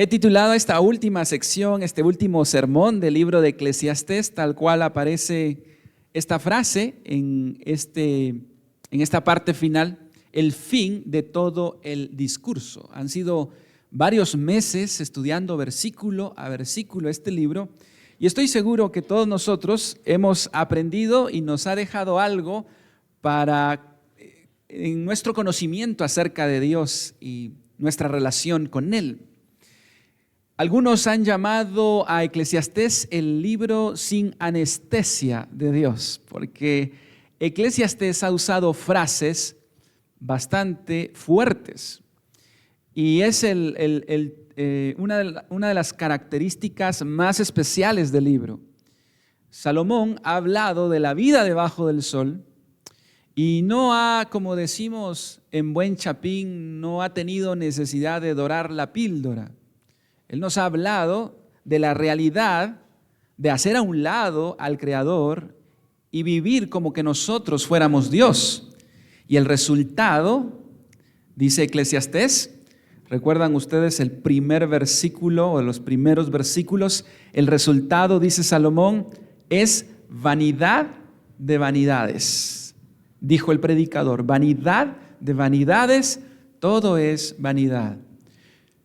He titulado esta última sección, este último sermón del libro de Eclesiastés, tal cual aparece esta frase en esta parte final, el fin de todo el discurso. Han sido varios meses estudiando versículo a versículo este libro y estoy seguro que todos nosotros hemos aprendido y nos ha dejado algo en nuestro conocimiento acerca de Dios y nuestra relación con Él. Algunos han llamado a Eclesiastés el libro sin anestesia de Dios, porque Eclesiastés ha usado frases bastante fuertes y es una de las características más especiales del libro. Salomón ha hablado de la vida debajo del sol y no ha, como decimos en buen chapín, no ha tenido necesidad de dorar la píldora. Él nos ha hablado de la realidad de hacer a un lado al Creador y vivir como que nosotros fuéramos Dios. Y el resultado, dice Eclesiastés, ¿recuerdan ustedes el primer versículo o los primeros versículos? El resultado, dice Salomón, es vanidad de vanidades. Dijo el predicador, vanidad de vanidades, todo es vanidad.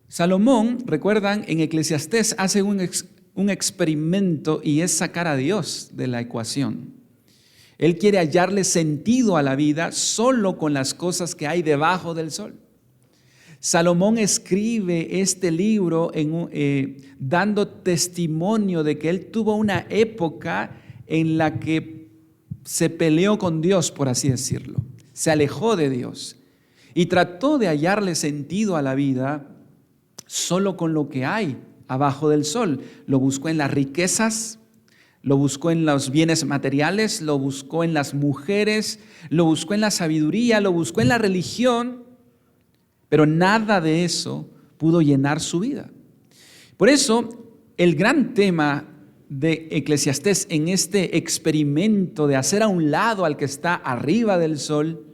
Salomón, recuerdan, en Eclesiastés hace un experimento y es sacar a Dios de la ecuación. Él quiere hallarle sentido a la vida solo con las cosas que hay debajo del sol. Salomón escribe este libro dando testimonio de que él tuvo una época en la que se peleó con Dios, por así decirlo. Se alejó de Dios y trató de hallarle sentido a la vida solo con lo que hay abajo del sol. Lo buscó en las riquezas, lo buscó en los bienes materiales, lo buscó en las mujeres, lo buscó en la sabiduría, lo buscó en la religión, pero nada de eso pudo llenar su vida. Por eso, el gran tema de Eclesiastés en este experimento de hacer a un lado al que está arriba del sol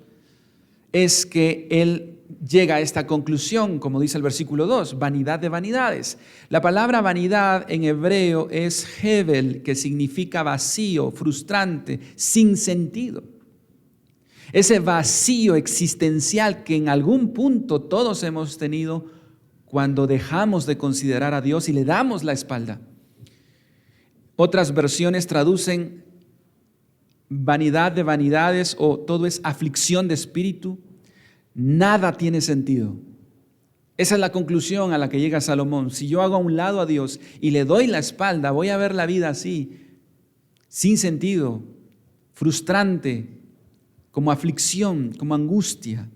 es que él llega a esta conclusión, como dice el versículo 2, vanidad de vanidades. La palabra vanidad en hebreo es hevel, que significa vacío, frustrante, sin sentido. Ese vacío existencial que en algún punto todos hemos tenido cuando dejamos de considerar a Dios y le damos la espalda. Otras versiones traducen vanidad de vanidades o todo es aflicción de espíritu. Nada tiene sentido. Esa es la conclusión a la que llega Salomón. Si yo hago a un lado a Dios y le doy la espalda, voy a ver la vida así, sin sentido, frustrante, como aflicción, como angustia.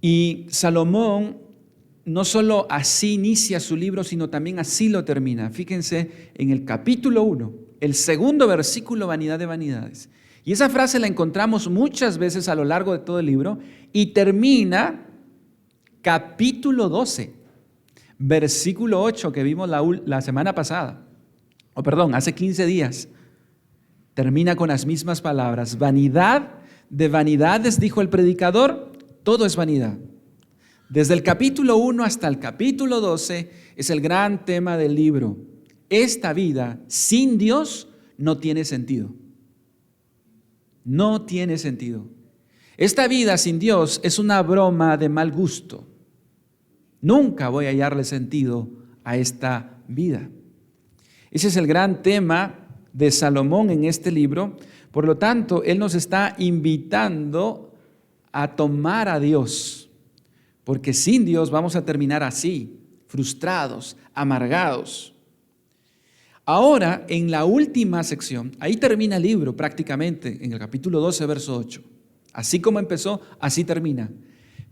Y Salomón no solo así inicia su libro, sino también así lo termina. Fíjense en el capítulo 1, el segundo versículo, vanidad de vanidades. Y esa frase la encontramos muchas veces a lo largo de todo el libro y termina capítulo 12, versículo 8 que vimos la semana pasada, hace 15 días. Termina con las mismas palabras, vanidad de vanidades, dijo el predicador, todo es vanidad. Desde el capítulo 1 hasta el capítulo 12 es el gran tema del libro. Esta vida sin Dios no tiene sentido. No tiene sentido. Esta vida sin Dios es una broma de mal gusto. Nunca voy a hallarle sentido a esta vida. Ese es el gran tema de Salomón en este libro. Por lo tanto, él nos está invitando a tomar a Dios, porque sin Dios vamos a terminar así, frustrados, amargados. Ahora, en la última sección, ahí termina el libro prácticamente, en el capítulo 12, verso 8. Así como empezó, así termina.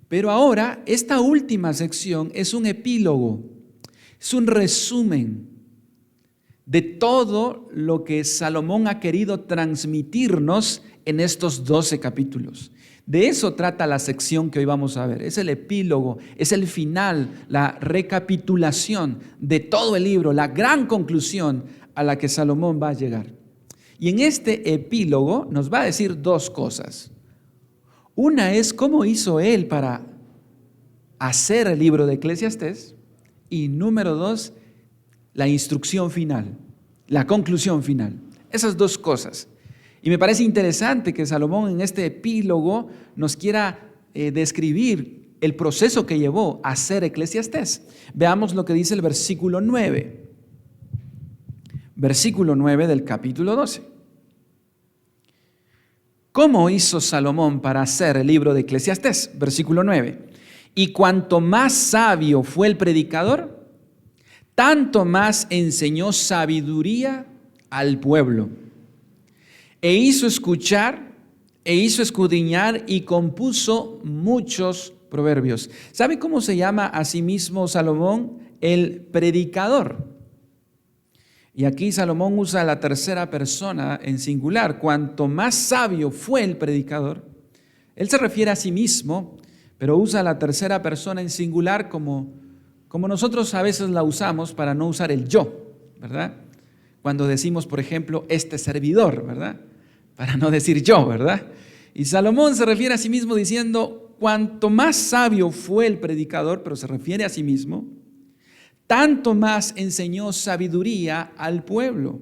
Pero ahora, esta última sección es un epílogo, es un resumen de todo lo que Salomón ha querido transmitirnos en estos 12 capítulos. De eso trata la sección que hoy vamos a ver. Es el epílogo, es el final, la recapitulación de todo el libro, la gran conclusión a la que Salomón va a llegar. Y en este epílogo nos va a decir dos cosas. Una es cómo hizo él para hacer el libro de Eclesiastés, y número 2, la instrucción final, la conclusión final. Esas dos cosas. Y me parece interesante que Salomón en este epílogo nos quiera describir el proceso que llevó a hacer Eclesiastés. Veamos lo que dice el versículo 9. Versículo 9 del capítulo 12. ¿Cómo hizo Salomón para hacer el libro de Eclesiastés? Versículo 9. Y cuanto más sabio fue el predicador, tanto más enseñó sabiduría al pueblo. E hizo escuchar, e hizo escudriñar y compuso muchos proverbios. ¿Sabe cómo se llama a sí mismo Salomón? El predicador. Y aquí Salomón usa la tercera persona en singular. Cuanto más sabio fue el predicador, él se refiere a sí mismo, pero usa la tercera persona en singular como nosotros a veces la usamos para no usar el yo, ¿verdad? Cuando decimos, por ejemplo, este servidor, ¿verdad? Para no decir yo, ¿verdad? Y Salomón se refiere a sí mismo diciendo, cuanto más sabio fue el predicador, pero se refiere a sí mismo, tanto más enseñó sabiduría al pueblo.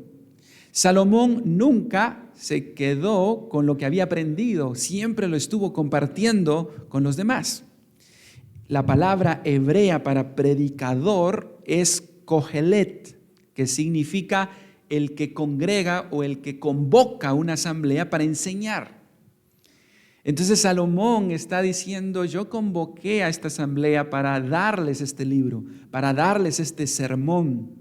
Salomón nunca se quedó con lo que había aprendido, siempre lo estuvo compartiendo con los demás. La palabra hebrea para predicador es kohelet, que significa el que congrega o el que convoca una asamblea para enseñar. Entonces Salomón está diciendo, yo convoqué a esta asamblea para darles este libro, para darles este sermón.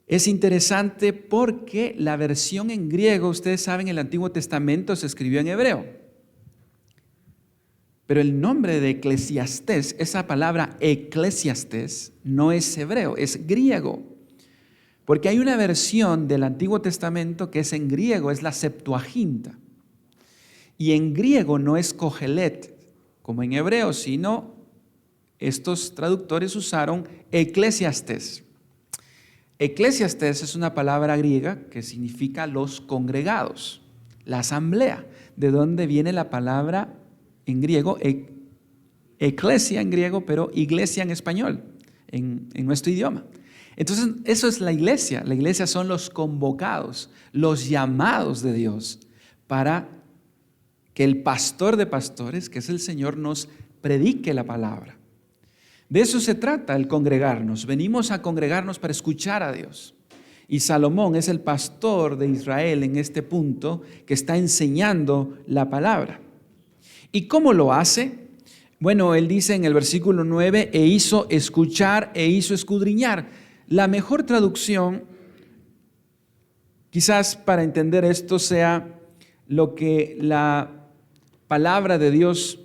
Es interesante porque la versión en griego, ustedes saben, el Antiguo Testamento se escribió en hebreo. Pero el nombre de Eclesiastés, esa palabra Eclesiastés, no es hebreo, es griego. Porque hay una versión del Antiguo Testamento que es en griego, es la Septuaginta. Y en griego no es kohelet, como en hebreo, sino estos traductores usaron Eclesiastés. Eclesiastés es una palabra griega que significa los congregados, la asamblea, de donde viene la palabra en griego, eclesia en griego, pero iglesia en español, en nuestro idioma. Entonces, eso es la iglesia. La iglesia son los convocados, los llamados de Dios para que el pastor de pastores, que es el Señor, nos predique la palabra. De eso se trata el congregarnos. Venimos a congregarnos para escuchar a Dios. Y Salomón es el pastor de Israel en este punto que está enseñando la palabra. ¿Y cómo lo hace? Bueno, él dice en el versículo 9, e hizo escuchar, e hizo escudriñar. La mejor traducción, quizás para entender esto, sea lo que la palabra de Dios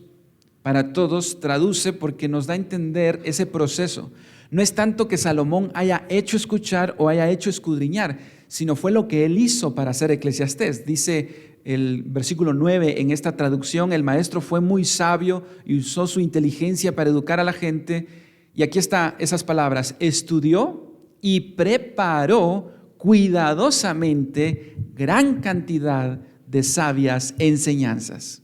para todos traduce, porque nos da a entender ese proceso. No es tanto que Salomón haya hecho escuchar o haya hecho escudriñar, sino fue lo que él hizo para hacer Eclesiastés. Dice el versículo 9 en esta traducción, el maestro fue muy sabio y usó su inteligencia para educar a la gente. Y aquí están esas palabras: estudió y preparó cuidadosamente gran cantidad de sabias enseñanzas.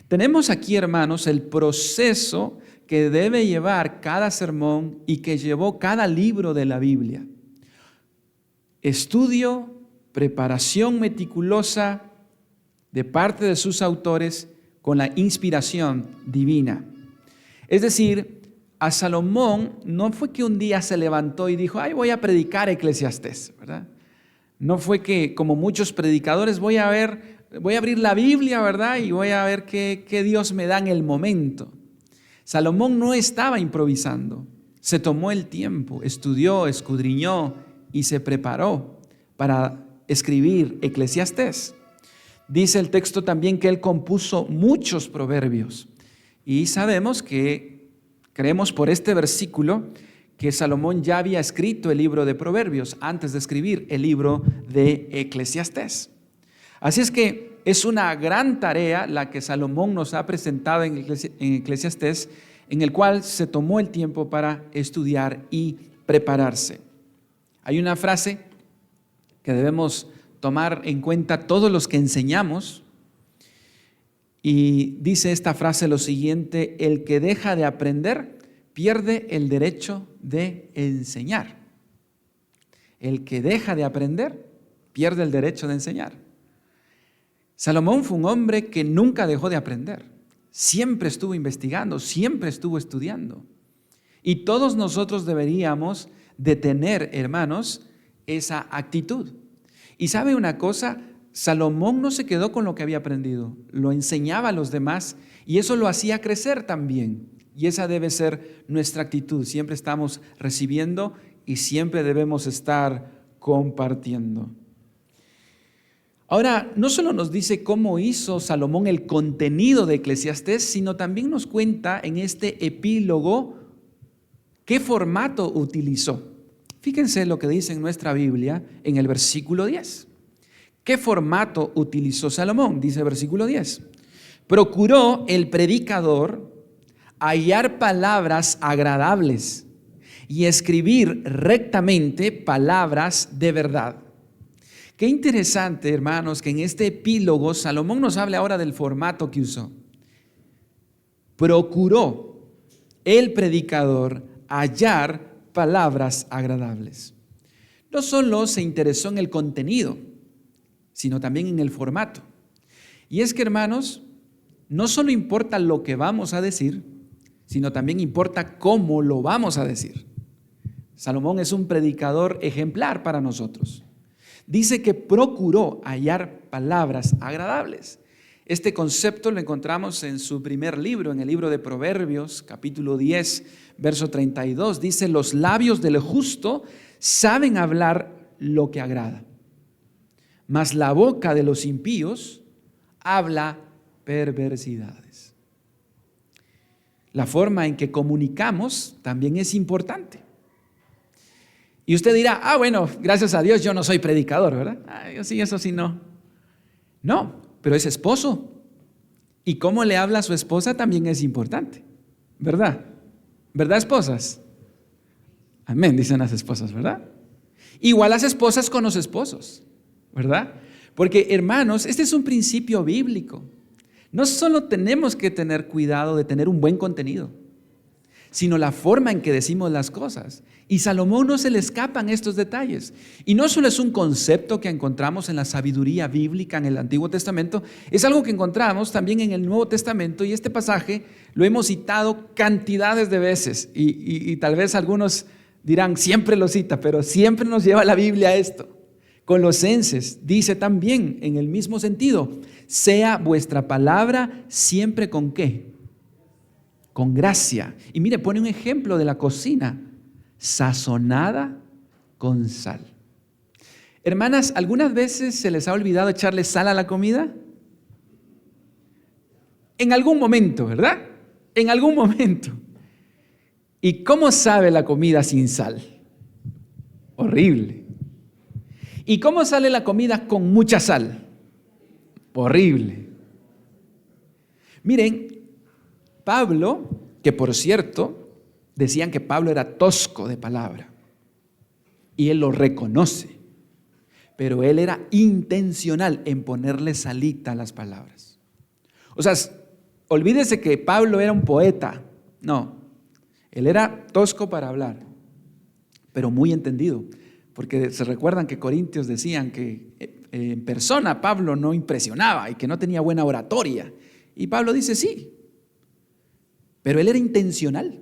Tenemos aquí, hermanos, el proceso que debe llevar cada sermón y que llevó cada libro de la Biblia. Estudio, preparación meticulosa de parte de sus autores con la inspiración divina. Es decir, a Salomón no fue que un día se levantó y dijo, ay, voy a predicar Eclesiastés, ¿verdad? No fue que, como muchos predicadores, voy a abrir la Biblia, ¿verdad? Y voy a ver qué Dios me da en el momento. Salomón no estaba improvisando. Se tomó el tiempo, estudió, escudriñó y se preparó para escribir Eclesiastés. Dice el texto también que él compuso muchos proverbios. Y sabemos creemos por este versículo que Salomón ya había escrito el libro de Proverbios antes de escribir el libro de Eclesiastés. Así es que es una gran tarea la que Salomón nos ha presentado en Eclesiastés, en el cual se tomó el tiempo para estudiar y prepararse. Hay una frase que debemos tomar en cuenta todos los que enseñamos, Y dice esta frase lo siguiente: el que deja de aprender pierde el derecho de enseñar. El que deja de aprender pierde el derecho de enseñar. Salomón fue un hombre que nunca dejó de aprender. Siempre estuvo investigando, siempre estuvo estudiando. Y todos nosotros deberíamos de tener, hermanos, esa actitud. Y ¿sabe una cosa? Salomón no se quedó con lo que había aprendido, lo enseñaba a los demás y eso lo hacía crecer también. Y esa debe ser nuestra actitud. Siempre estamos recibiendo y siempre debemos estar compartiendo. Ahora, no solo nos dice cómo hizo Salomón el contenido de Eclesiastés, sino también nos cuenta en este epílogo qué formato utilizó. Fíjense lo que dice en nuestra Biblia en el versículo 10. ¿Qué formato utilizó Salomón? Dice el versículo 10. Procuró el predicador hallar palabras agradables y escribir rectamente palabras de verdad. Qué interesante, hermanos, que en este epílogo Salomón nos hable ahora del formato que usó. Procuró el predicador hallar palabras agradables. No solo se interesó en el contenido, sino también en el formato. Y es que, hermanos, no solo importa lo que vamos a decir, sino también importa cómo lo vamos a decir. Salomón es un predicador ejemplar para nosotros. Dice que procuró hallar palabras agradables. Este concepto lo encontramos en su primer libro, en el libro de Proverbios, capítulo 10, verso 32. Dice: los labios del justo saben hablar lo que agrada, mas la boca de los impíos habla perversidades. La forma en que comunicamos también es importante. Y usted dirá: bueno, gracias a Dios yo no soy predicador, ¿verdad? Yo sí, eso sí no. No, pero es esposo. Y cómo le habla a su esposa también es importante, ¿verdad? ¿Verdad, esposas? Amén, dicen las esposas, ¿verdad? Igual las esposas con los esposos, ¿verdad? Porque, hermanos, este es un principio bíblico. No solo tenemos que tener cuidado de tener un buen contenido, sino la forma en que decimos las cosas. Y Salomón no se le escapan estos detalles. Y no solo es un concepto que encontramos en la sabiduría bíblica en el Antiguo Testamento, es algo que encontramos también en el Nuevo Testamento, y este pasaje lo hemos citado cantidades de veces. Y tal vez algunos dirán: siempre lo cita, pero siempre nos lleva la Biblia a esto. Colosenses dice también en el mismo sentido: sea vuestra palabra siempre ¿con qué? Con gracia. Y mire, pone un ejemplo de la cocina: sazonada con sal. Hermanas, ¿algunas veces se les ha olvidado echarle sal a la comida? En algún momento, ¿verdad? En algún momento. ¿Y cómo sabe la comida sin sal? Horrible. ¿Y cómo sale la comida con mucha sal? Horrible. Miren, Pablo, que por cierto, decían que Pablo era tosco de palabra, y él lo reconoce, pero él era intencional en ponerle salita a las palabras. O sea, olvídese que Pablo era un poeta. No, él era tosco para hablar, pero muy entendido, porque se recuerdan que Corintios decían que en persona Pablo no impresionaba y que no tenía buena oratoria. Y Pablo dice: sí, pero él era intencional.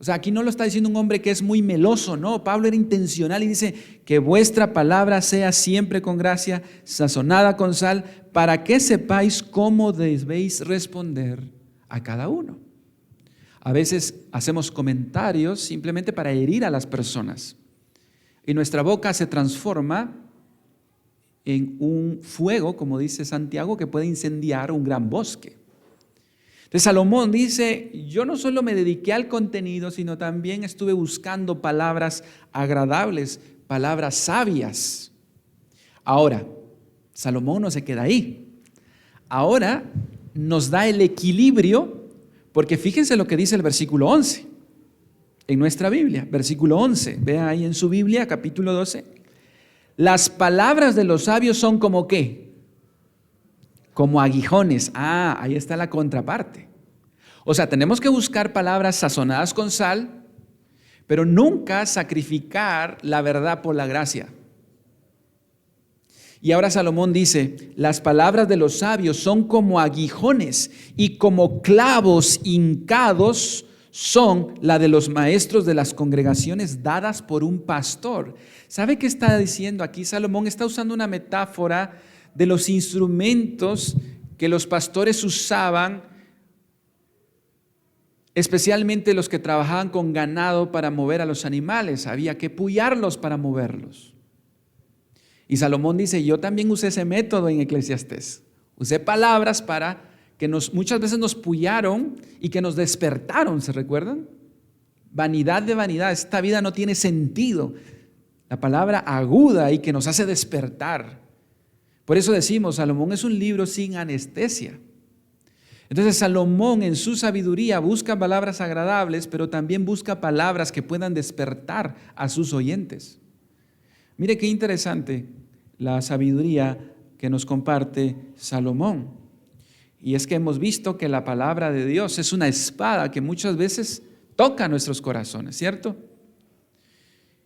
O sea, aquí no lo está diciendo un hombre que es muy meloso, no. Pablo era intencional y dice: que vuestra palabra sea siempre con gracia, sazonada con sal, para que sepáis cómo debéis responder a cada uno. A veces hacemos comentarios simplemente para herir a las personas, y nuestra boca se transforma en un fuego, como dice Santiago, que puede incendiar un gran bosque. Entonces Salomón dice: yo no solo me dediqué al contenido, sino también estuve buscando palabras agradables, palabras sabias. Ahora, Salomón no se queda ahí. Ahora nos da el equilibrio, porque fíjense lo que dice el versículo 11 en nuestra Biblia. Versículo 11, vean ahí en su Biblia, capítulo 12. Las palabras de los sabios son como ¿qué? como aguijones. Ahí está la contraparte. O sea, tenemos que buscar palabras sazonadas con sal, pero nunca sacrificar la verdad por la gracia. Y ahora Salomón dice, las palabras de los sabios son como aguijones y como clavos hincados son la de los maestros de las congregaciones dadas por un pastor. ¿Sabe qué está diciendo aquí? Salomón está usando una metáfora de los instrumentos que los pastores usaban, especialmente los que trabajaban con ganado para mover a los animales. Había que pullarlos para moverlos. Y Salomón dice, yo también usé ese método en Eclesiastés. Usé palabras para que muchas veces nos pullaron y que nos despertaron, ¿se recuerdan? Vanidad de vanidad, esta vida no tiene sentido. La palabra aguda y que nos hace despertar. Por eso decimos, Salomón es un libro sin anestesia. Entonces Salomón en su sabiduría busca palabras agradables, pero también busca palabras que puedan despertar a sus oyentes. Mire qué interesante la sabiduría que nos comparte Salomón. Y es que hemos visto que la palabra de Dios es una espada que muchas veces toca nuestros corazones, ¿cierto?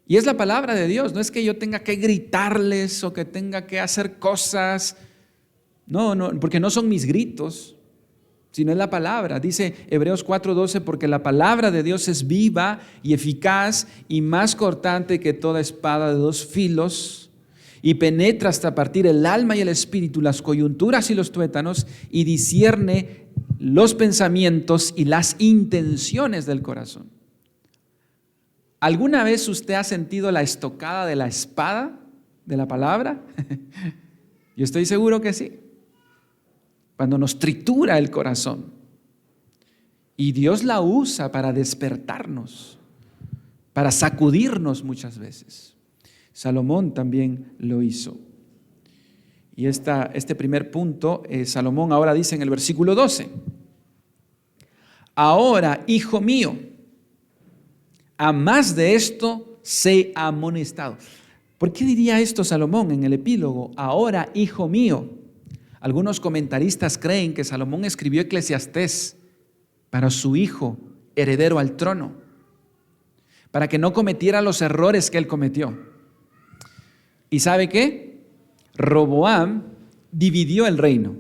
Y es la palabra de Dios, no es que yo tenga que gritarles o que tenga que hacer cosas, no, porque no son mis gritos, sino es la palabra. Dice Hebreos 4:12, porque la palabra de Dios es viva y eficaz y más cortante que toda espada de dos filos, y penetra hasta partir el alma y el espíritu, las coyunturas y los tuétanos, y discierne los pensamientos y las intenciones del corazón. ¿Alguna vez usted ha sentido la estocada de la espada de la palabra? Yo estoy seguro que sí. Cuando nos tritura el corazón. Y Dios la usa para despertarnos, para sacudirnos muchas veces. Salomón también lo hizo. Y este primer punto, Salomón ahora dice en el versículo 12, ahora, hijo mío, a más de esto sé amonestado. ¿Por qué diría esto Salomón en el epílogo? Ahora, hijo mío. Algunos comentaristas creen que Salomón escribió Eclesiastés para su hijo, heredero al trono, para que no cometiera los errores que él cometió. ¿Y sabe qué? Roboam dividió el reino.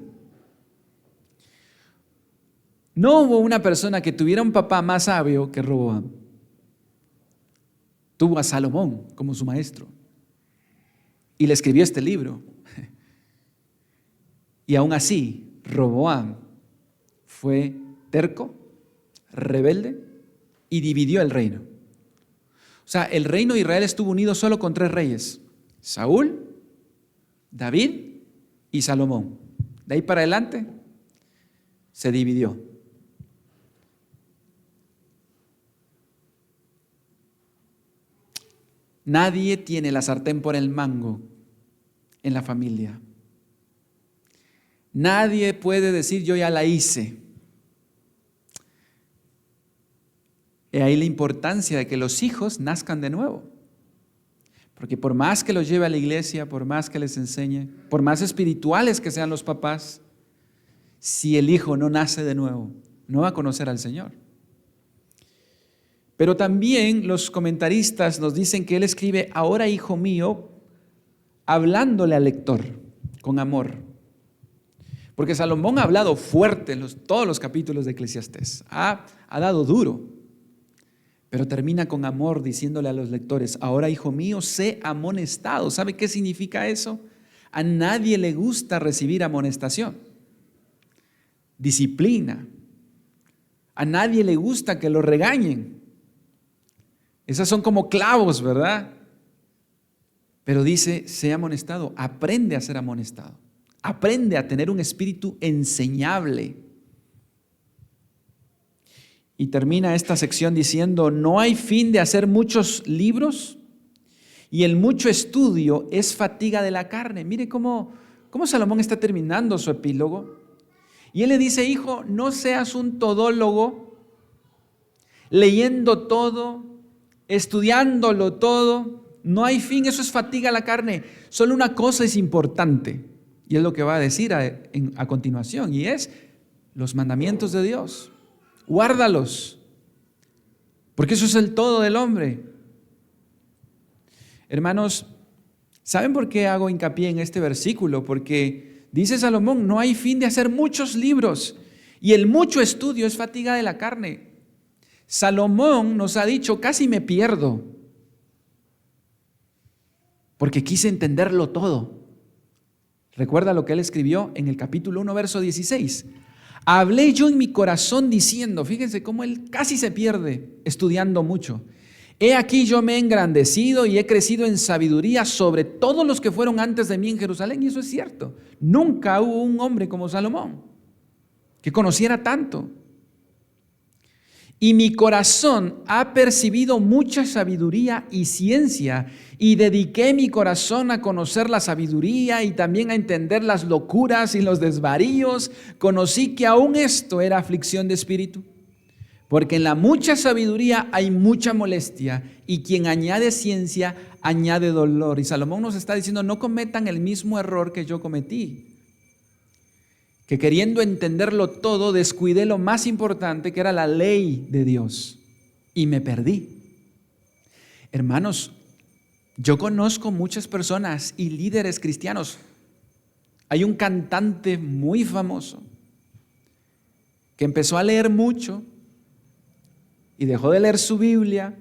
No hubo una persona que tuviera un papá más sabio que Roboam. Tuvo a Salomón como su maestro y le escribió este libro. Y aún así, Roboam fue terco, rebelde y dividió el reino. O sea, el reino de Israel estuvo unido solo con 3 reyes: Saúl, David y Salomón. De ahí para adelante se dividió. Nadie tiene la sartén por el mango en la familia. Nadie puede decir yo ya la hice. Y ahí la importancia de que los hijos nazcan de nuevo. Porque por más que los lleve a la iglesia, por más que les enseñe, por más espirituales que sean los papás, si el hijo no nace de nuevo, no va a conocer al Señor. Pero también los comentaristas nos dicen que él escribe, ahora hijo mío, hablándole al lector con amor. Porque Salomón ha hablado fuerte en todos los capítulos de Eclesiastés, ha dado duro. Pero termina con amor diciéndole a los lectores, ahora hijo mío, sé amonestado. ¿Sabe qué significa eso? A nadie le gusta recibir amonestación, disciplina. A nadie le gusta que lo regañen. Esas son como clavos, ¿verdad? Pero dice, sé amonestado, aprende a ser amonestado. Aprende a tener un espíritu enseñable. Y termina esta sección diciendo, no hay fin de hacer muchos libros y el mucho estudio es fatiga de la carne. Mire cómo Salomón está terminando su epílogo. Y él le dice, hijo, no seas un todólogo, leyendo todo, estudiándolo todo. No hay fin, eso es fatiga a la carne. Solo una cosa es importante. Y es lo que va a decir a continuación, y es los mandamientos de Dios. Guárdalos, porque eso es el todo del hombre. Hermanos, ¿saben por qué hago hincapié en este versículo? Porque dice Salomón, no hay fin de hacer muchos libros, y el mucho estudio es fatiga de la carne. Salomón nos ha dicho, casi me pierdo, porque quise entenderlo todo. Recuerda lo que él escribió en el capítulo 1, verso 16. Hablé yo en mi corazón diciendo, fíjense cómo él casi se pierde estudiando mucho. He aquí yo me he engrandecido y he crecido en sabiduría sobre todos los que fueron antes de mí en Jerusalén. Y eso es cierto. Nunca hubo un hombre como Salomón que conociera tanto. Y mi corazón ha percibido mucha sabiduría y ciencia, y dediqué mi corazón a conocer la sabiduría y también a entender las locuras y los desvaríos. Conocí que aún esto era aflicción de espíritu, porque en la mucha sabiduría hay mucha molestia, y quien añade ciencia añade dolor. Y Salomón nos está diciendo, no cometan el mismo error que yo cometí, que queriendo entenderlo todo, descuidé lo más importante, que era la ley de Dios, y me perdí. Hermanos, yo conozco muchas personas y líderes cristianos. Hay un cantante muy famoso que empezó a leer mucho y dejó de leer su Biblia,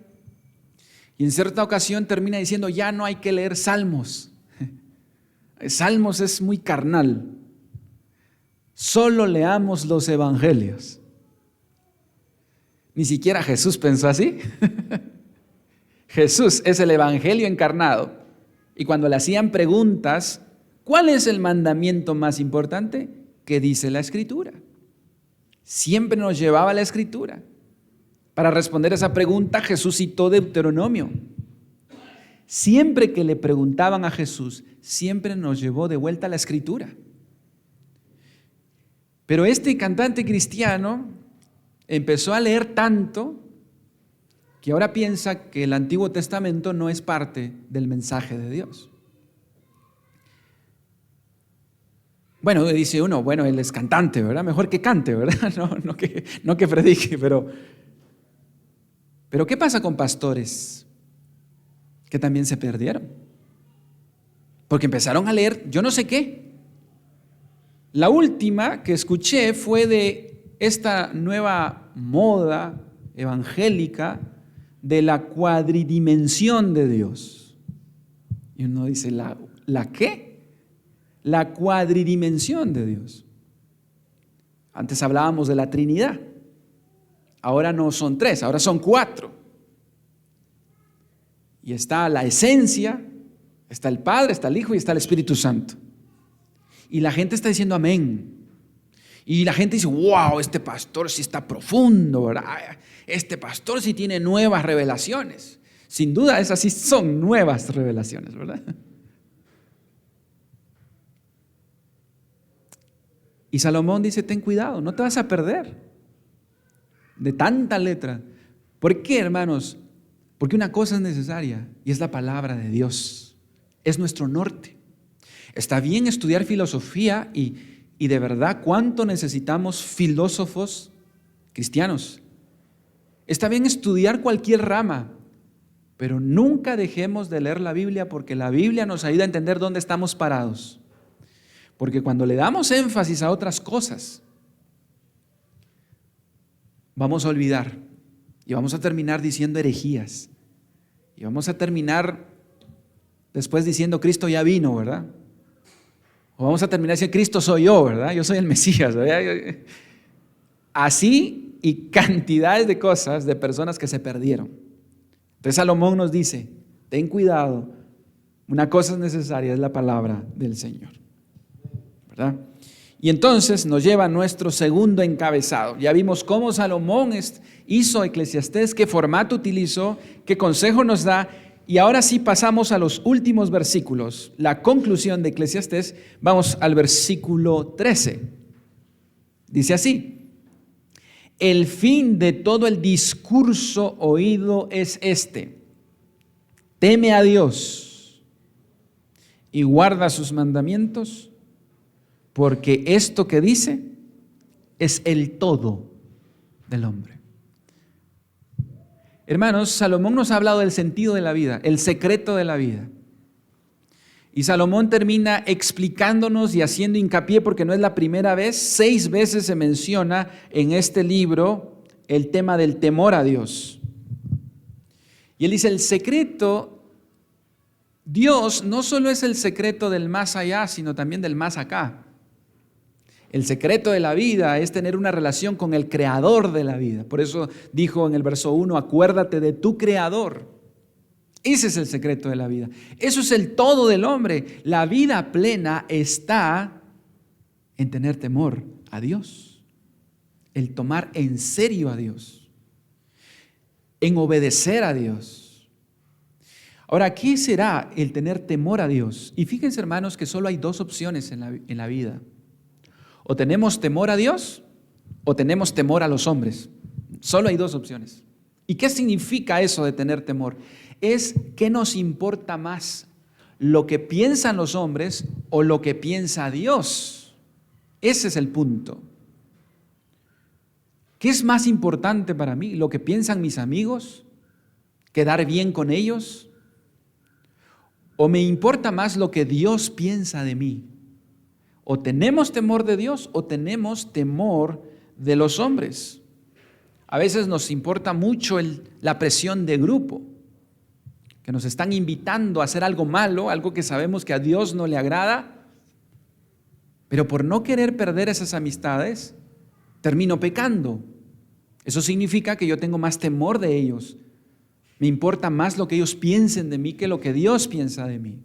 y en cierta ocasión termina diciendo, ya no hay que leer Salmos. Salmos es muy carnal. Solo leamos los evangelios. Ni siquiera Jesús pensó así. Jesús es el evangelio encarnado. Y cuando le hacían preguntas, ¿cuál es el mandamiento más importante? ¿Qué dice la Escritura? Siempre nos llevaba a la Escritura. Para responder esa pregunta, Jesús citó Deuteronomio. Siempre que le preguntaban a Jesús, siempre nos llevó de vuelta a la Escritura. Pero este cantante cristiano empezó a leer tanto que ahora piensa que el Antiguo Testamento no es parte del mensaje de Dios. Bueno, dice uno, bueno, él es cantante, ¿verdad? Mejor que cante, ¿verdad? No que predique, pero ¿qué pasa con pastores que también se perdieron? Porque empezaron a leer yo no sé qué. La última que escuché fue de esta nueva moda evangélica de la cuadridimensión de Dios. Y uno dice, ¿la qué? La cuadridimensión de Dios. Antes hablábamos de la Trinidad. Ahora no son 3, ahora son 4. Y está la esencia, está el Padre, está el Hijo y está el Espíritu Santo. Y la gente está diciendo amén. Y la gente dice, wow, este pastor sí está profundo, ¿verdad? Este pastor sí tiene nuevas revelaciones. Sin duda, esas sí son nuevas revelaciones, ¿verdad? Y Salomón dice, ten cuidado, no te vas a perder de tanta letra. ¿Por qué, hermanos? Porque una cosa es necesaria, y es la palabra de Dios. Es nuestro norte. Está bien estudiar filosofía y de verdad cuánto necesitamos filósofos cristianos. Está bien estudiar cualquier rama, pero nunca dejemos de leer la Biblia, porque la Biblia nos ayuda a entender dónde estamos parados. Porque cuando le damos énfasis a otras cosas, vamos a olvidar y vamos a terminar diciendo herejías y vamos a terminar después diciendo Cristo ya vino, ¿verdad? O vamos a terminar diciendo Cristo soy yo, ¿verdad? Yo soy el Mesías, ¿verdad? Así y cantidades de cosas de personas que se perdieron. Entonces Salomón nos dice, ten cuidado, una cosa es necesaria, es la palabra del Señor, ¿verdad? Y entonces nos lleva a nuestro segundo encabezado. Ya vimos cómo Salomón hizo Eclesiastés, qué formato utilizó, qué consejo nos da. Y ahora sí pasamos a los últimos versículos, la conclusión de Eclesiastés. Vamos al versículo 13. Dice así: el fin de todo el discurso oído es este: teme a Dios y guarda sus mandamientos, porque esto que dice es el todo del hombre. Hermanos, Salomón nos ha hablado del sentido de la vida, el secreto de la vida. Y Salomón termina explicándonos y haciendo hincapié, porque no es la primera vez, 6 veces se menciona en este libro el tema del temor a Dios. Y él dice, el secreto, Dios no solo es el secreto del más allá, sino también del más acá. El secreto de la vida es tener una relación con el creador de la vida. Por eso dijo en el verso 1, acuérdate de tu creador. Ese es el secreto de la vida. Eso es el todo del hombre. La vida plena está en tener temor a Dios, el tomar en serio a Dios, en obedecer a Dios. Ahora, ¿qué será el tener temor a Dios? Y fíjense, hermanos, que solo hay 2 opciones en la vida. O tenemos temor a Dios o tenemos temor a los hombres. Solo hay 2 opciones. ¿Y qué significa eso de tener temor? Es ¿qué nos importa más? ¿Lo que piensan los hombres o lo que piensa Dios? Ese es el punto. ¿Qué es más importante para mí? ¿Lo que piensan mis amigos? ¿Quedar bien con ellos? ¿O me importa más lo que Dios piensa de mí? O tenemos temor de Dios o tenemos temor de los hombres. A veces nos importa mucho la presión de grupo, que nos están invitando a hacer algo malo, algo que sabemos que a Dios no le agrada, pero por no querer perder esas amistades, termino pecando. Eso significa que yo tengo más temor de ellos. Me importa más lo que ellos piensen de mí que lo que Dios piensa de mí.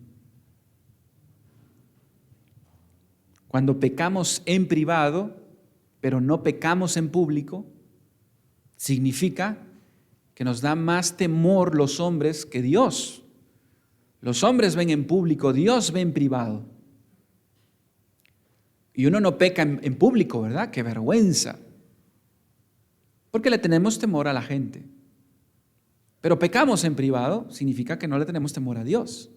Cuando pecamos en privado, pero no pecamos en público, significa que nos da más temor los hombres que Dios. Los hombres ven en público, Dios ve en privado. Y uno no peca en público, ¿verdad? ¡Qué vergüenza! Porque le tenemos temor a la gente. Pero pecamos en privado, significa que no le tenemos temor a Dios.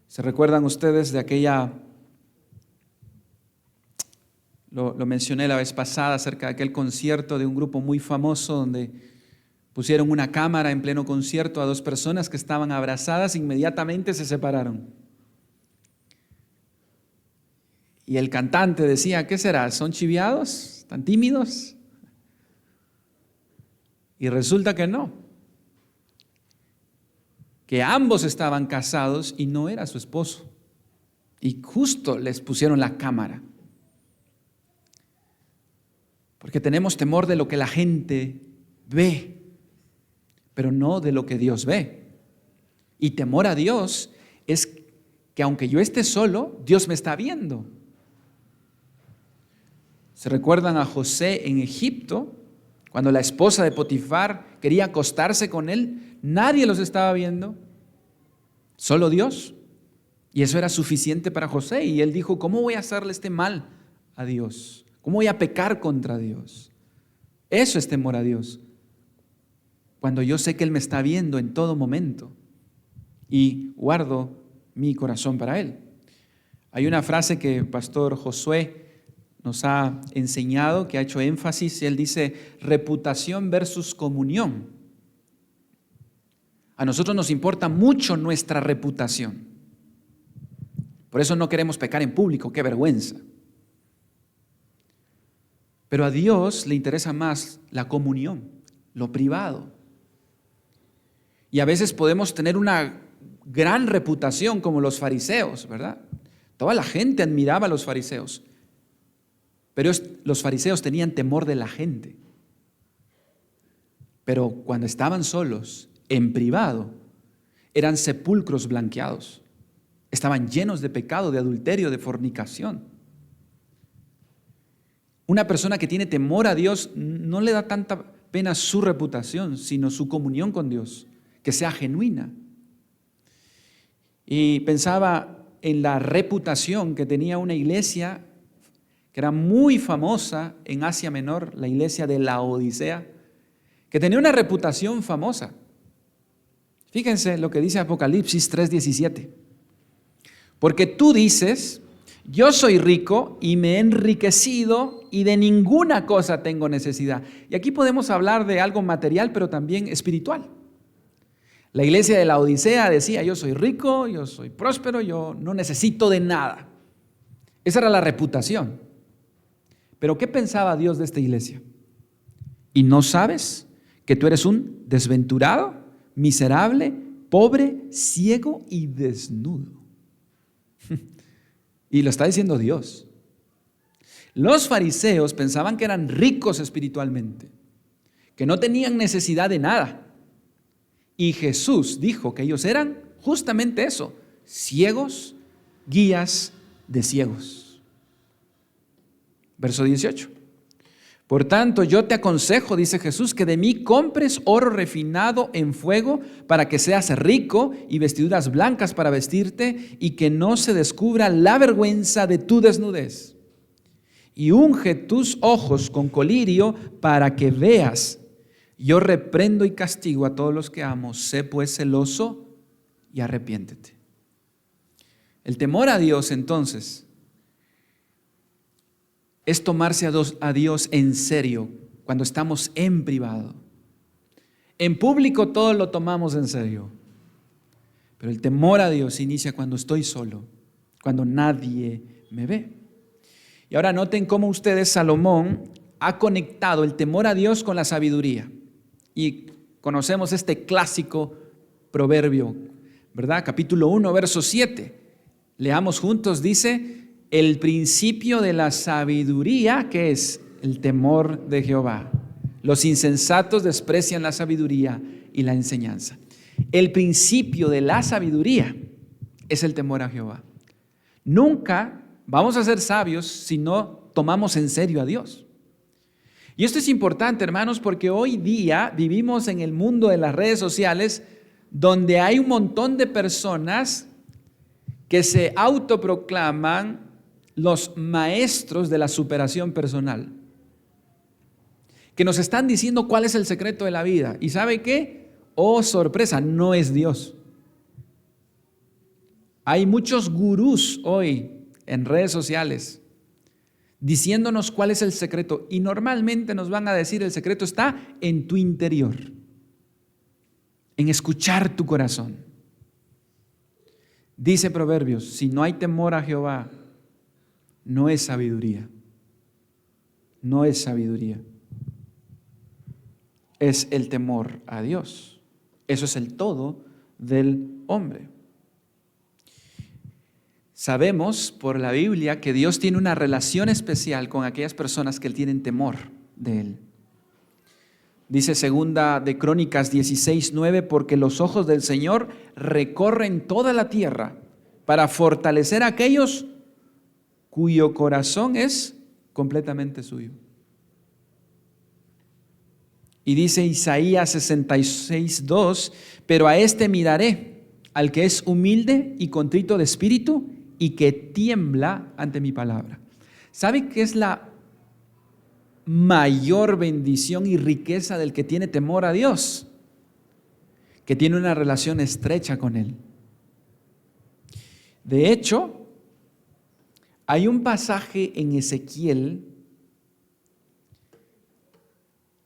¿Se recuerdan ustedes de aquella, lo mencioné la vez pasada, acerca de aquel concierto de un grupo muy famoso donde pusieron una cámara en pleno concierto a 2 personas que estaban abrazadas, inmediatamente se separaron? Y el cantante decía, ¿qué será? ¿Son chiviados? ¿Están tímidos? Y resulta que no, que ambos estaban casados y no era su esposo. Y justo les pusieron la cámara. Porque tenemos temor de lo que la gente ve, pero no de lo que Dios ve. Y temor a Dios es que aunque yo esté solo, Dios me está viendo. ¿Se recuerdan a José en Egipto? Cuando la esposa de Potifar quería acostarse con él, nadie los estaba viendo, solo Dios. Y eso era suficiente para José. Y él dijo, ¿cómo voy a hacerle este mal a Dios? ¿Cómo voy a pecar contra Dios? Eso es temor a Dios. Cuando yo sé que Él me está viendo en todo momento y guardo mi corazón para Él. Hay una frase que el pastor Josué nos ha enseñado, que ha hecho énfasis, y él dice, reputación versus comunión. A nosotros nos importa mucho nuestra reputación. Por eso no queremos pecar en público, qué vergüenza. Pero a Dios le interesa más la comunión, lo privado. Y a veces podemos tener una gran reputación como los fariseos, ¿verdad? Toda la gente admiraba a los fariseos. Pero los fariseos tenían temor de la gente. Pero cuando estaban solos, en privado, eran sepulcros blanqueados. Estaban llenos de pecado, de adulterio, de fornicación. Una persona que tiene temor a Dios no le da tanta pena su reputación, sino su comunión con Dios, que sea genuina. Y pensaba en la reputación que tenía una iglesia que era muy famosa en Asia Menor, la iglesia de Laodicea, que tenía una reputación famosa. Fíjense lo que dice Apocalipsis 3:17. Porque tú dices, yo soy rico y me he enriquecido y de ninguna cosa tengo necesidad. Y aquí podemos hablar de algo material, pero también espiritual. La iglesia de la Odisea decía, yo soy rico, yo soy próspero, yo no necesito de nada. Esa era la reputación. Pero ¿qué pensaba Dios de esta iglesia? ¿Y no sabes que tú eres un desventurado, miserable, pobre, ciego y desnudo? Y lo está diciendo Dios. Los fariseos pensaban que eran ricos espiritualmente, que no tenían necesidad de nada. Y Jesús dijo que ellos eran justamente eso, ciegos, guías de ciegos. Verso 18. Por tanto, yo te aconsejo, dice Jesús, que de mí compres oro refinado en fuego para que seas rico y vestiduras blancas para vestirte y que no se descubra la vergüenza de tu desnudez. Y unge tus ojos con colirio para que veas. Yo reprendo y castigo a todos los que amo. Sé pues celoso y arrepiéntete. El temor a Dios, entonces, es tomarse a Dios en serio cuando estamos en privado. En público todo lo tomamos en serio. Pero el temor a Dios inicia cuando estoy solo, cuando nadie me ve. Y ahora noten cómo ustedes, Salomón ha conectado el temor a Dios con la sabiduría. Y conocemos este clásico proverbio, ¿verdad? Capítulo 1, verso 7. Leamos juntos, dice: el principio de la sabiduría, que es el temor de Jehová. Los insensatos desprecian la sabiduría y la enseñanza. El principio de la sabiduría es el temor a Jehová. Nunca vamos a ser sabios si no tomamos en serio a Dios. Y esto es importante, hermanos, porque hoy día vivimos en el mundo de las redes sociales donde hay un montón de personas que se autoproclaman los maestros de la superación personal, que nos están diciendo cuál es el secreto de la vida. ¿Y sabe qué? Oh, sorpresa, no es Dios. Hay muchos gurús hoy en redes sociales diciéndonos cuál es el secreto, y normalmente nos van a decir: el secreto está en tu interior, en escuchar tu corazón. Dice Proverbios: si no hay temor a Jehová, no es sabiduría. No es sabiduría. Es el temor a Dios. Eso es el todo del hombre. Sabemos por la Biblia que Dios tiene una relación especial con aquellas personas que tienen temor de Él. Dice segunda de Crónicas 16:9, porque los ojos del Señor recorren toda la tierra para fortalecer a aquellos cuyo corazón es completamente suyo. Y dice Isaías 66:2, pero a este miraré, al que es humilde y contrito de espíritu y que tiembla ante mi palabra. ¿Sabe qué es la mayor bendición y riqueza del que tiene temor a Dios? Que tiene una relación estrecha con Él. De hecho, hay un pasaje en Ezequiel.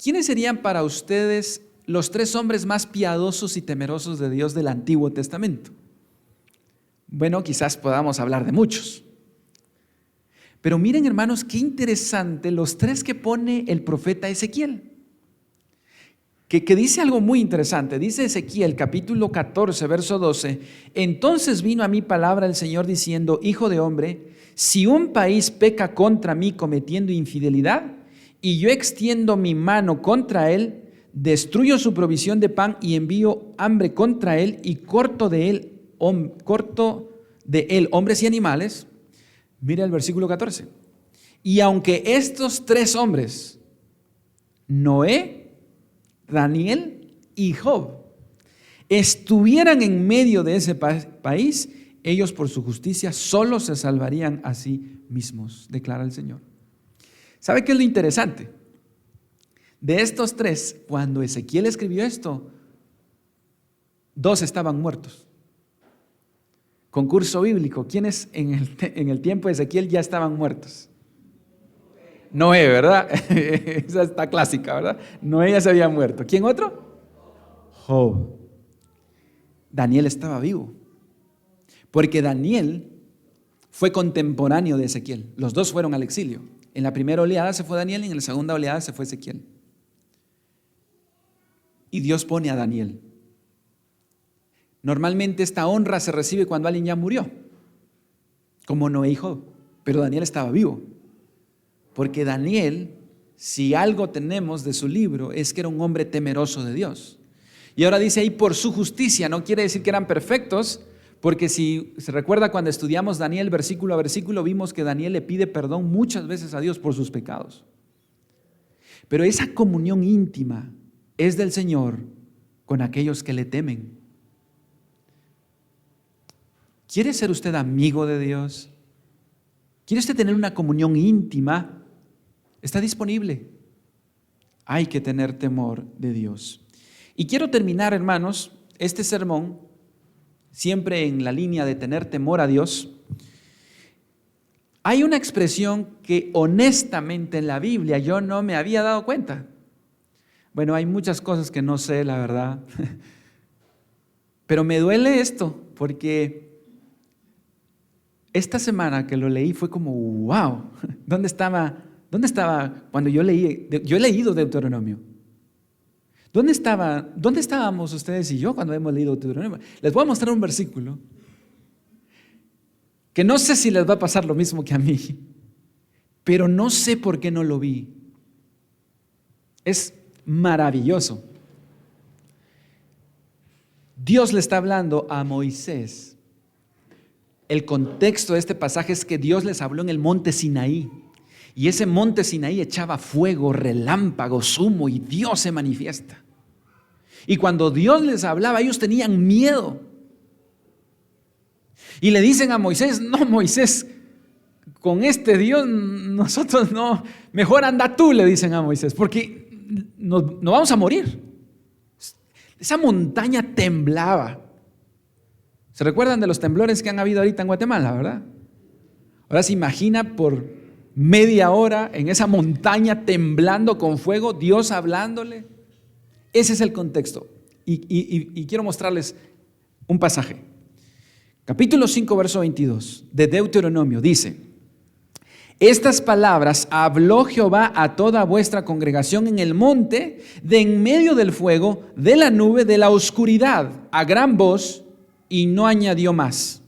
¿Quiénes serían para ustedes los 3 hombres más piadosos y temerosos de Dios del Antiguo Testamento? Bueno, quizás podamos hablar de muchos. Pero miren, hermanos, qué interesante los 3 que pone el profeta Ezequiel. Que dice algo muy interesante. Dice Ezequiel capítulo 14, verso 12. Entonces vino a mí palabra del Señor diciendo: hijo de hombre, si un país peca contra mí cometiendo infidelidad, y yo extiendo mi mano contra él, destruyo su provisión de pan y envío hambre contra él, y corto de él hombres y animales. Mira el versículo 14. Y aunque estos 3 hombres, Noé, Daniel y Job, estuvieran en medio de ese país, ellos por su justicia solo se salvarían a sí mismos, declara el Señor. ¿Sabe qué es lo interesante? De estos 3, cuando Ezequiel escribió esto, 2 estaban muertos. Concurso bíblico. ¿Quiénes en el tiempo de Ezequiel ya estaban muertos? Noé, ¿verdad? Esa está clásica, ¿verdad? Noé ya se había muerto. ¿Quién otro? Job. Daniel estaba vivo. Porque Daniel fue contemporáneo de Ezequiel. Los dos fueron al exilio. En la primera oleada se fue Daniel y en la segunda oleada se fue Ezequiel. Y Dios pone a Daniel. Normalmente esta honra se recibe cuando alguien ya murió, como Noé y Job, pero Daniel estaba vivo. Porque Daniel, si algo tenemos de su libro, es que era un hombre temeroso de Dios. Y ahora dice ahí por su justicia, no quiere decir que eran perfectos, porque si se recuerda cuando estudiamos Daniel versículo a versículo, vimos que Daniel le pide perdón muchas veces a Dios por sus pecados. Pero esa comunión íntima es del Señor con aquellos que le temen. ¿Quiere ser usted amigo de Dios? ¿Quiere usted tener una comunión íntima? Está disponible. Hay que tener temor de Dios. Y quiero terminar, hermanos, este sermón, siempre en la línea de tener temor a Dios. Hay una expresión que honestamente en la Biblia yo no me había dado cuenta. Bueno, hay muchas cosas que no sé, la verdad. Pero me duele esto, porque esta semana que lo leí fue como, wow, ¿dónde estaba cuando yo leí? Yo he leído Deuteronomio. ¿Dónde estábamos ustedes y yo cuando hemos leído Deuteronomio? Les voy a mostrar un versículo que no sé si les va a pasar lo mismo que a mí, pero no sé por qué no lo vi. Es maravilloso. Dios le está hablando a Moisés. El contexto de este pasaje es que Dios les habló en el monte Sinaí. Y ese monte Sinaí echaba fuego, relámpagos, humo, y Dios se manifiesta. Y cuando Dios les hablaba, ellos tenían miedo. Y le dicen a Moisés, no, Moisés, con este Dios nosotros no, mejor anda tú, le dicen a Moisés, porque nos vamos a morir. Esa montaña temblaba. ¿Se recuerdan de los temblores que han habido ahorita en Guatemala, verdad? Ahora se imagina por media hora en esa montaña temblando con fuego, Dios hablándole. Ese es el contexto. Y quiero mostrarles un pasaje. Capítulo 5, verso 22 de Deuteronomio dice: estas palabras habló Jehová a toda vuestra congregación en el monte, de en medio del fuego, de la nube, de la oscuridad, a gran voz, y no añadió más.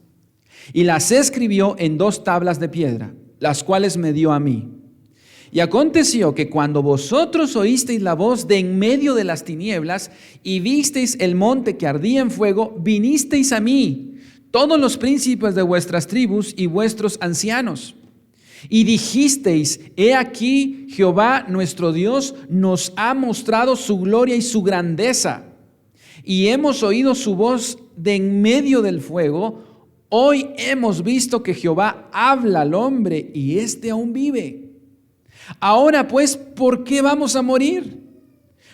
Y las escribió en 2 tablas de piedra, las cuales me dio a mí. Y aconteció que cuando vosotros oísteis la voz de en medio de las tinieblas y visteis el monte que ardía en fuego, vinisteis a mí, todos los príncipes de vuestras tribus y vuestros ancianos. Y dijisteis: he aquí, Jehová nuestro Dios nos ha mostrado su gloria y su grandeza, y hemos oído su voz de en medio del fuego. Hoy hemos visto que Jehová habla al hombre y éste aún vive. Ahora pues, ¿por qué vamos a morir?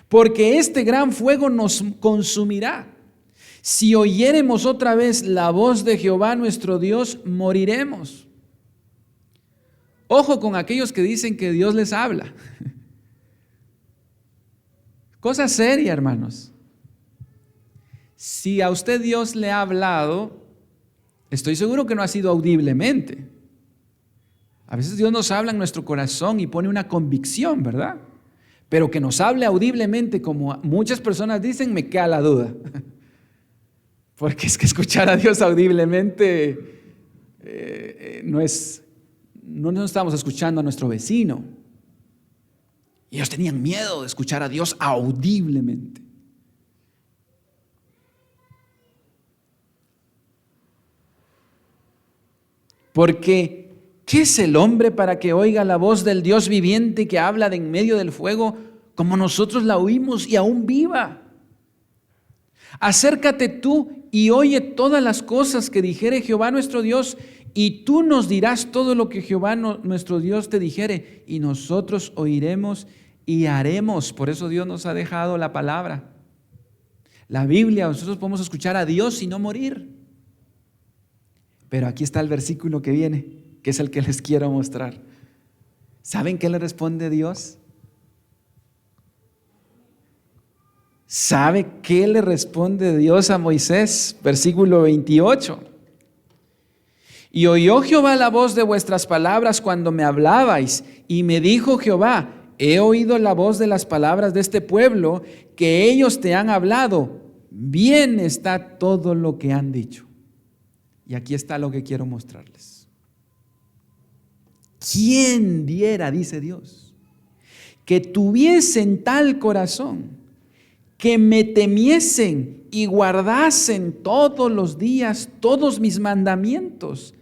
Porque este gran fuego nos consumirá. Si oyéremos otra vez la voz de Jehová nuestro Dios, moriremos. Ojo con aquellos que dicen que Dios les habla. Cosa seria, hermanos. Si a usted Dios le ha hablado, estoy seguro que no ha sido audiblemente. A veces Dios nos habla en nuestro corazón y pone una convicción, ¿verdad? Pero que nos hable audiblemente, como muchas personas dicen, me queda la duda. Porque es que escuchar a Dios audiblemente no estamos escuchando a nuestro vecino. Ellos tenían miedo de escuchar a Dios audiblemente. Porque, ¿qué es el hombre para que oiga la voz del Dios viviente que habla de en medio del fuego como nosotros la oímos y aún viva? Acércate tú y oye todas las cosas que dijere Jehová nuestro Dios, y tú nos dirás todo lo que Jehová nuestro Dios te dijere, y nosotros oiremos y haremos. Por eso Dios nos ha dejado la palabra, la Biblia. Nosotros podemos escuchar a Dios y no morir. Pero aquí está el versículo que viene, que es el que les quiero mostrar. ¿Saben qué le responde Dios? ¿Sabe qué le responde Dios a Moisés? Versículo 28. Y oyó Jehová la voz de vuestras palabras cuando me hablabais, y me dijo Jehová: he oído la voz de las palabras de este pueblo, que ellos te han hablado. Bien está todo lo que han dicho. Y aquí está lo que quiero mostrarles. ¿Quién diera, dice Dios, que tuviesen tal corazón, que me temiesen y guardasen todos los días todos mis mandamientos,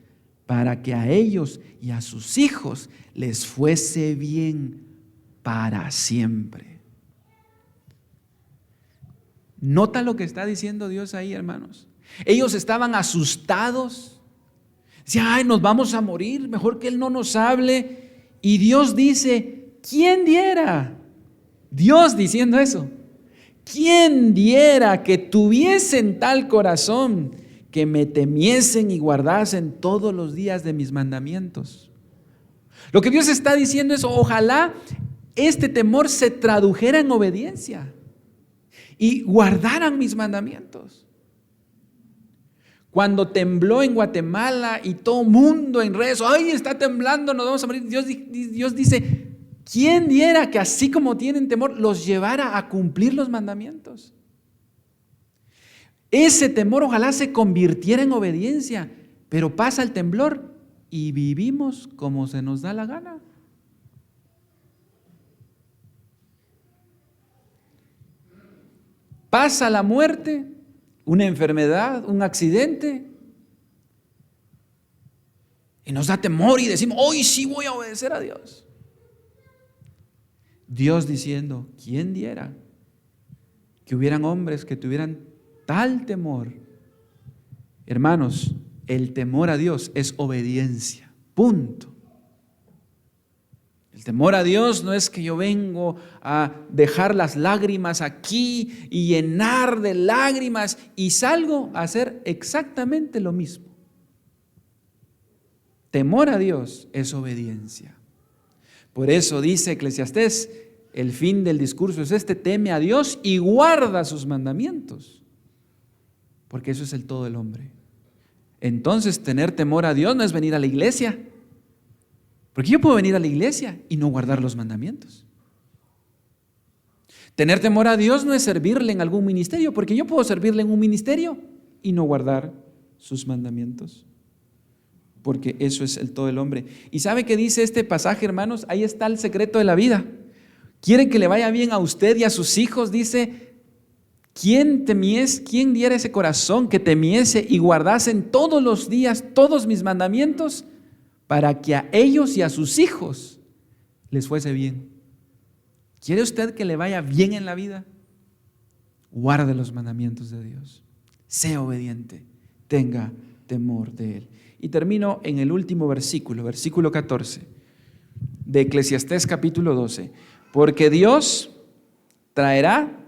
para que a ellos y a sus hijos les fuese bien para siempre? ¿Nota lo que está diciendo Dios ahí, hermanos? Ellos estaban asustados. Decían: ay, nos vamos a morir, mejor que Él no nos hable. Y Dios dice: ¿quién diera? Dios diciendo eso. ¿Quién diera que tuviesen tal corazón, que me temiesen y guardasen todos los días de mis mandamientos? Lo que Dios está diciendo es: ojalá este temor se tradujera en obediencia y guardaran mis mandamientos. Cuando tembló en Guatemala y todo mundo en redes: ay, está temblando, nos vamos a morir. Dios dice: ¿quién diera que así como tienen temor, los llevara a cumplir los mandamientos? Ese temor ojalá se convirtiera en obediencia, pero pasa el temblor y vivimos como se nos da la gana. Pasa la muerte, una enfermedad, un accidente, y nos da temor y decimos: hoy sí voy a obedecer a Dios. Dios diciendo: ¿quién diera que hubieran hombres que tuvieran tal temor? Hermanos, el temor a Dios es obediencia, punto. El temor a Dios no es que yo vengo a dejar las lágrimas aquí y llenar de lágrimas y salgo a hacer exactamente lo mismo. Temor a Dios es obediencia. Por eso dice Eclesiastés, el fin del discurso es este: teme a Dios y guarda sus mandamientos, porque eso es el todo del hombre. Entonces, tener temor a Dios no es venir a la iglesia, porque yo puedo venir a la iglesia y no guardar los mandamientos. Tener temor a Dios no es servirle en algún ministerio, porque yo puedo servirle en un ministerio y no guardar sus mandamientos, porque eso es el todo del hombre. ¿Y sabe qué dice este pasaje, hermanos? Ahí está el secreto de la vida. ¿Quiere que le vaya bien a usted y a sus hijos? Dice: ¿quién diera ese corazón que temiese y guardasen todos los días todos mis mandamientos, para que a ellos y a sus hijos les fuese bien? ¿Quiere usted que le vaya bien en la vida? Guarde los mandamientos de Dios, sea obediente, tenga temor de Él. Y termino en el último versículo, versículo 14 de Eclesiastés capítulo 12. Porque Dios traerá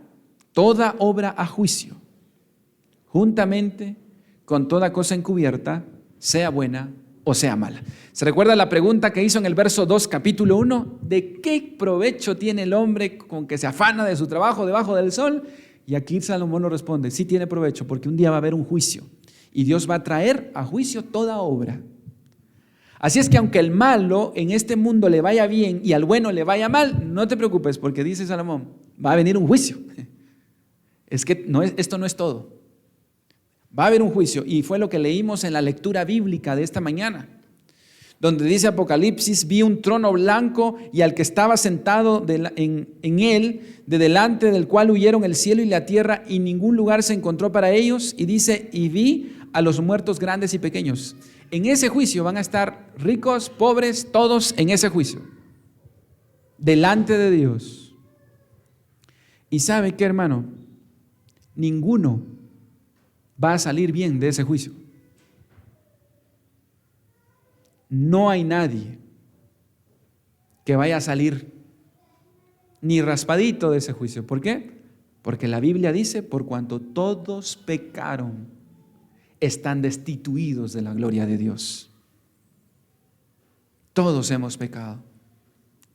toda obra a juicio, juntamente con toda cosa encubierta, sea buena o sea mala. ¿Se recuerda la pregunta que hizo en el verso 2, capítulo 1? ¿De qué provecho tiene el hombre con que se afana de su trabajo debajo del sol? Y aquí Salomón nos responde: sí tiene provecho, porque un día va a haber un juicio y Dios va a traer a juicio toda obra. Así es que aunque el malo en este mundo le vaya bien y al bueno le vaya mal, no te preocupes, porque dice Salomón: va a venir un juicio. Es que esto no es todo. Va a haber un juicio, y fue lo que leímos en la lectura bíblica de esta mañana, donde dice Apocalipsis: vi un trono blanco y al que estaba sentado en él, de delante del cual huyeron el cielo y la tierra, y ningún lugar se encontró para ellos. Y dice: y vi a los muertos grandes y pequeños. En ese juicio van a estar ricos, pobres, todos en ese juicio, delante de Dios. ¿Y sabe qué, hermano? Ninguno va a salir bien de ese juicio. No hay nadie que vaya a salir ni raspadito de ese juicio. ¿Por qué? Porque la Biblia dice: por cuanto todos pecaron, están destituidos de la gloria de Dios. Todos hemos pecado,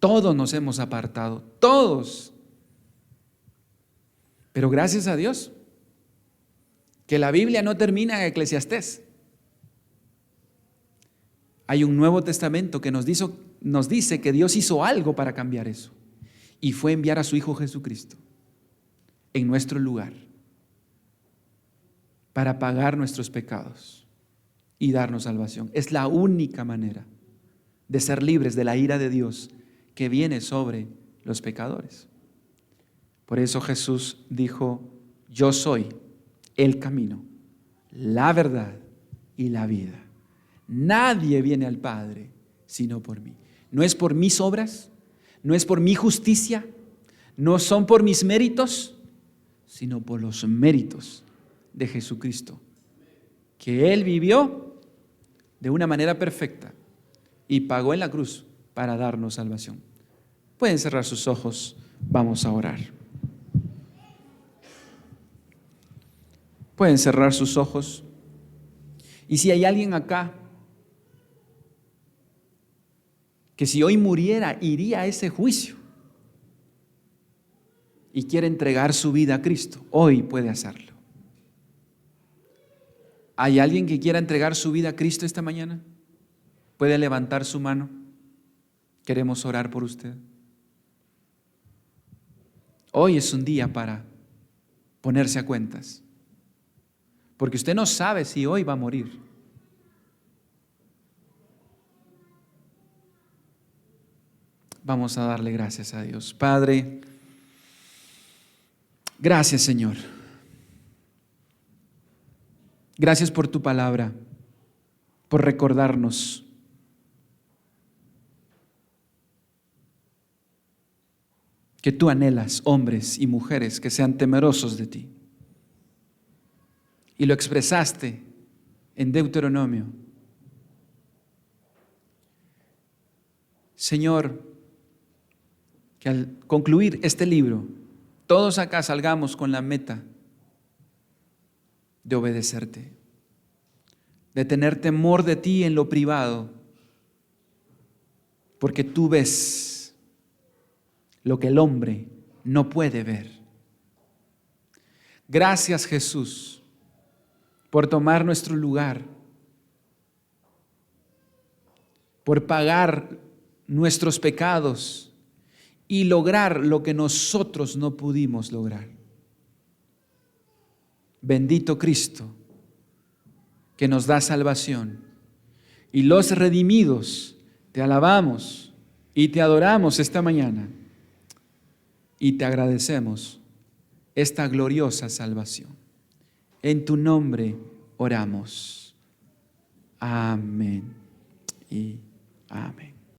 todos nos hemos apartado, todos. Pero gracias a Dios que la Biblia no termina en Eclesiastés. Hay un Nuevo Testamento que nos dice que Dios hizo algo para cambiar eso, y fue enviar a su Hijo Jesucristo en nuestro lugar para pagar nuestros pecados y darnos salvación. Es la única manera de ser libres de la ira de Dios que viene sobre los pecadores. Por eso Jesús dijo: yo soy el camino, la verdad y la vida. Nadie viene al Padre sino por mí. No es por mis obras, no es por mi justicia, no son por mis méritos, sino por los méritos de Jesucristo, que Él vivió de una manera perfecta y pagó en la cruz para darnos salvación. Pueden cerrar sus ojos, vamos a orar. Pueden cerrar sus ojos. Y si hay alguien acá que si hoy muriera iría a ese juicio y quiere entregar su vida a Cristo, hoy puede hacerlo. ¿Hay alguien que quiera entregar su vida a Cristo esta mañana? ¿Puede levantar su mano? Queremos orar por usted. Hoy es un día para ponerse a cuentas, porque usted no sabe si hoy va a morir. Vamos a darle gracias a Dios. Padre, gracias, Señor. Gracias por tu palabra, por recordarnos que tú anhelas hombres y mujeres que sean temerosos de ti. Y lo expresaste en Deuteronomio. Señor, que al concluir este libro, todos acá salgamos con la meta de obedecerte, de tener temor de ti en lo privado, porque tú ves lo que el hombre no puede ver. Gracias, Jesús, por tomar nuestro lugar, por pagar nuestros pecados y lograr lo que nosotros no pudimos lograr. Bendito Cristo, que nos da salvación. Y los redimidos, te alabamos y te adoramos esta mañana. Y te agradecemos esta gloriosa salvación. En tu nombre oramos. Amén y amén.